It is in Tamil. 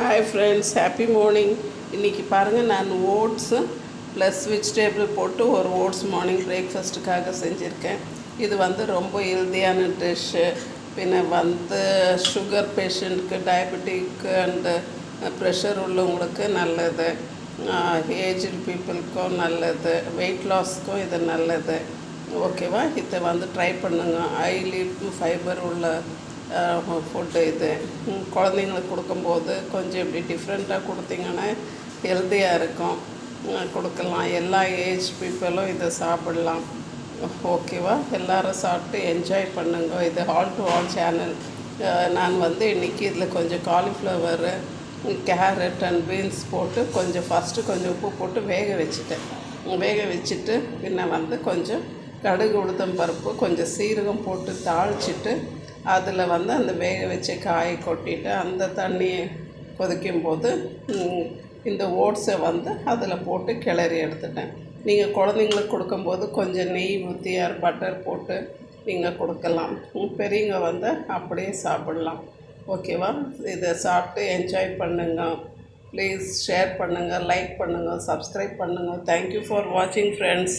Hi friends, happy morning. இன்றைக்கி பாருங்கள், நான் ஓட்ஸு ப்ளஸ் வெஜிடேபிள் போட்டு ஒரு ஓட்ஸ் மார்னிங் பிரேக்ஃபாஸ்ட்டுக்காக செஞ்சுருக்கேன். இது ரொம்ப ஹெல்த்தியான டிஷ்ஷு. சுகர் பேஷண்ட்டுக்கு, டயபெட்டிக்கு அண்டு ப்ரெஷர் உள்ளவங்களுக்கு நல்லது, ஏஜ்டு பீப்புளுக்கும் நல்லது, வெயிட் லாஸ்க்கும் இது நல்லது. ஓகேவா? இதை ட்ரை பண்ணுங்கள். ஹைலி ஃபைபர் உள்ள ஃபுட்டு இது. குழந்தைங்களுக்கு கொடுக்கும்போது கொஞ்சம் இப்படி டிஃப்ரெண்ட்டாக கொடுத்தீங்கன்னா ஹெல்த்தியாக இருக்கும். கொடுக்கலாம். எல்லா ஏஜ் பீப்புளும் இதை சாப்பிடலாம். ஓகேவா? எல்லோரும் சாப்பிட்டு என்ஜாய் பண்ணுங்க. இது ஆல் டு ஆல் சேனல். நான் இன்றைக்கி இதில் கொஞ்சம் காலிஃப்ளவரு, கேரட் அண்ட் பீன்ஸ் போட்டு ஃபஸ்ட்டு கொஞ்சம் உப்பு போட்டு வேக வச்சுட்டேன். வேக வச்சுட்டு கொஞ்சம் கடுகு, உளுத்தம் பருப்பு, கொஞ்சம் சீரகம் போட்டு தாளிச்சிட்டு அதில் அந்த வேக வச்ச காயை கொட்டிட்டு அந்த தண்ணியை கொதிக்கும் போது இந்த ஓட்ஸை அதில் போட்டு கிளறி எடுத்துட்டேன். நீங்கள் குழந்தைங்களுக்கு கொடுக்கும்போது கொஞ்சம் நெய் ஊற்றி பட்டர் போட்டு நீங்கள் கொடுக்கலாம். பெரியவங்க அப்படியே சாப்பிடலாம். ஓகேவா? இதை சாப்பிட்டு என்ஜாய் பண்ணுங்கள். ப்ளீஸ் ஷேர் பண்ணுங்கள், லைக் பண்ணுங்கள், சப்ஸ்கிரைப் பண்ணுங்கள். தேங்க்யூ ஃபார் வாட்சிங் ஃப்ரெண்ட்ஸ்.